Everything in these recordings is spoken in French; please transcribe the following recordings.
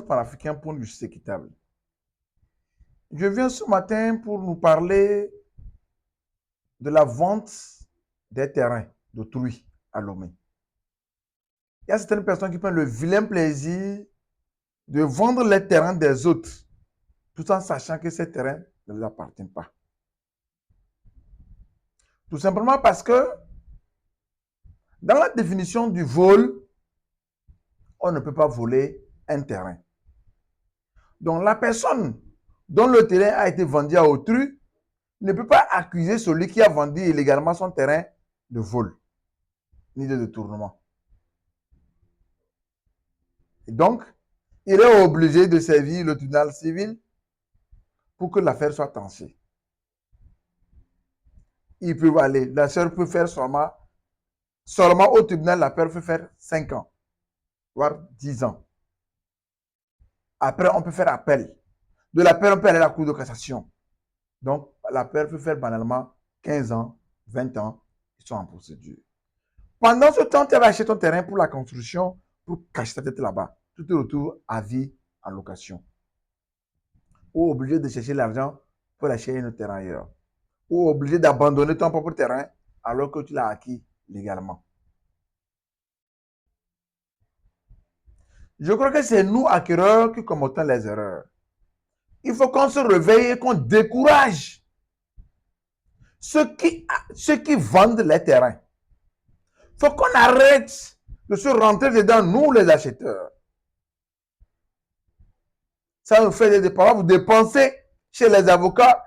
Panafricain pour une justice équitable. Je viens ce matin pour nous parler de la vente des terrains d'autrui à Lomé. Il y a certaines personnes qui prennent le vilain plaisir de vendre les terrains des autres, tout en sachant que ces terrains ne les appartiennent pas. Tout simplement parce que dans la définition du vol, on ne peut pas voler un terrain. Donc la personne dont le terrain a été vendu à autrui ne peut pas accuser celui qui a vendu illégalement son terrain de vol, ni de détournement. Et donc, il est obligé de servir le tribunal civil pour que l'affaire soit tranchée. Il peut aller, la sœur peut faire seulement au tribunal, l'affaire peut faire 5 ans, voire 10 ans. Après, on peut faire appel. De l'appel, on peut aller à la cour de cassation. Donc, l'appel peut faire banalement 15 ans, 20 ans, ils sont en procédure. Pendant ce temps, tu vas acheter ton terrain pour la construction, pour cacher ta tête là-bas. Tout est retour à vie en location. Ou obligé de chercher l'argent pour acheter un terrain ailleurs. Ou obligé d'abandonner ton propre terrain alors que tu l'as acquis légalement. Je crois que c'est nous, acquéreurs, qui commettons les erreurs. Il faut qu'on se réveille et qu'on décourage ceux qui vendent les terrains. Il faut qu'on arrête de se rentrer dedans, nous les acheteurs. Ça nous fait des dépenses. Vous dépensez chez les avocats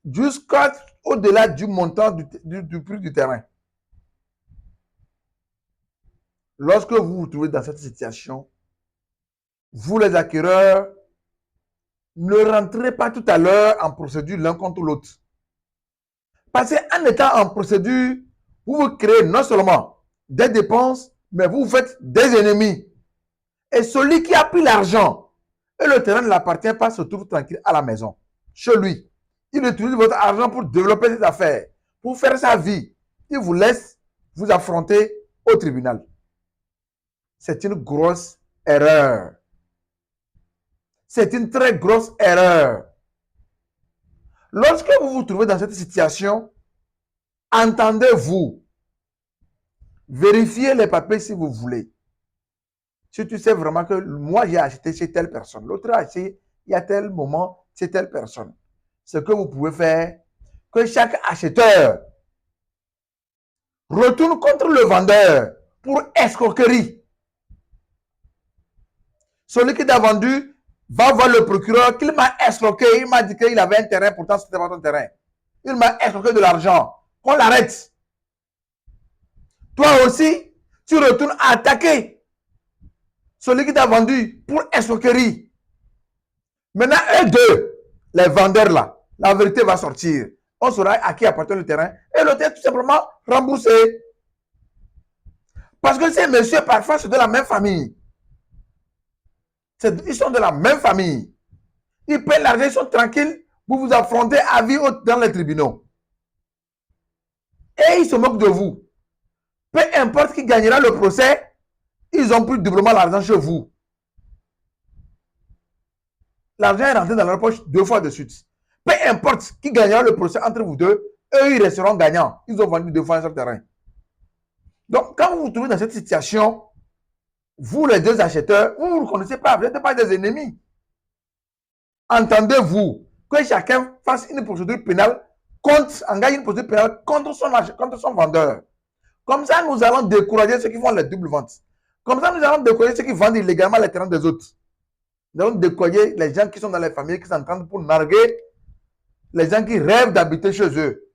jusqu'au-delà du montant du prix du terrain. Lorsque vous vous trouvez dans cette situation, vous les acquéreurs, ne rentrez pas tout à l'heure en procédure l'un contre l'autre. Parce qu'en étant en procédure, vous vous créez non seulement des dépenses, mais vous faites des ennemis. Et celui qui a pris l'argent et le terrain ne l'appartient pas se trouve tranquille à la maison, chez lui. Il utilise votre argent pour développer ses affaires, pour faire sa vie. Il vous laisse vous affronter au tribunal. C'est une grosse erreur. C'est une très grosse erreur. Lorsque vous vous trouvez dans cette situation, entendez-vous. Vérifiez les papiers si vous voulez. Si tu sais vraiment que moi j'ai acheté chez telle personne, l'autre a acheté il y a tel moment chez telle personne. Ce que vous pouvez faire, que chaque acheteur retourne contre le vendeur pour escroquerie. Celui qui t'a vendu va voir le procureur qu'il m'a escroqué. Il m'a dit qu'il avait un terrain, pourtant c'était pas ton terrain. Il m'a escroqué de l'argent. Qu'on l'arrête. Toi aussi, tu retournes à attaquer celui qui t'a vendu pour escroquerie. Maintenant, eux deux, les vendeurs là, la vérité va sortir. On saura à qui appartient le terrain et le terrain tout simplement remboursé. Parce que ces messieurs, parfois, sont de la même famille. Ils sont de la même famille. Ils paient l'argent, ils sont tranquilles. Vous vous affrontez à vie dans les tribunaux. Et ils se moquent de vous. Peu importe qui gagnera le procès, ils ont pris doublement l'argent chez vous. L'argent est rentré dans leur poche 2 fois de suite. Peu importe qui gagnera le procès entre vous deux, eux, ils resteront gagnants. Ils ont vendu 2 fois sur le terrain. Donc, quand vous vous trouvez dans cette situation, vous, les deux acheteurs, vous ne vous reconnaissez pas, vous n'êtes pas des ennemis. Entendez-vous que chacun fasse une procédure pénale, engage une procédure pénale contre son vendeur. Comme ça, nous allons décourager ceux qui font les doubles ventes. Comme ça, nous allons décourager ceux qui vendent illégalement les terrains des autres. Nous allons décourager les gens qui sont dans les familles, qui s'entendent pour narguer les gens qui rêvent d'habiter chez eux.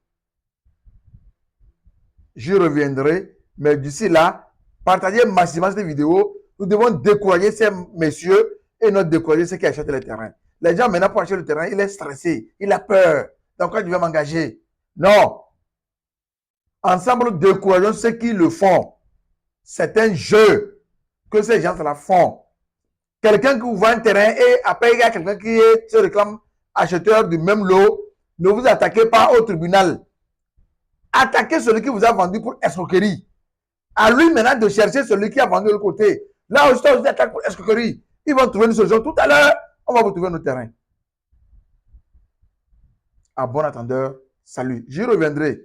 J'y reviendrai, mais d'ici là, partagez massivement cette vidéo. Nous devons décourager ces messieurs et non décourager ceux qui achètent les terrains. Les gens, maintenant, pour acheter le terrain, il est stressé, il a peur. Donc, quand je vais m'engager, non. Ensemble, décourageons ceux qui le font. C'est un jeu que ces gens-là font. Quelqu'un qui vous vend un terrain et après, il y a quelqu'un qui se réclame acheteur du même lot. Ne vous attaquez pas au tribunal. Attaquez celui qui vous a vendu pour escroquerie. À lui maintenant de chercher celui qui a vendu de l'autre côté. Là aussi, vous attaquez pour escroquerie. Ils vont trouver une solution. Tout à l'heure, on va vous trouver nos terrains. À bon attendeur, salut. J'y reviendrai.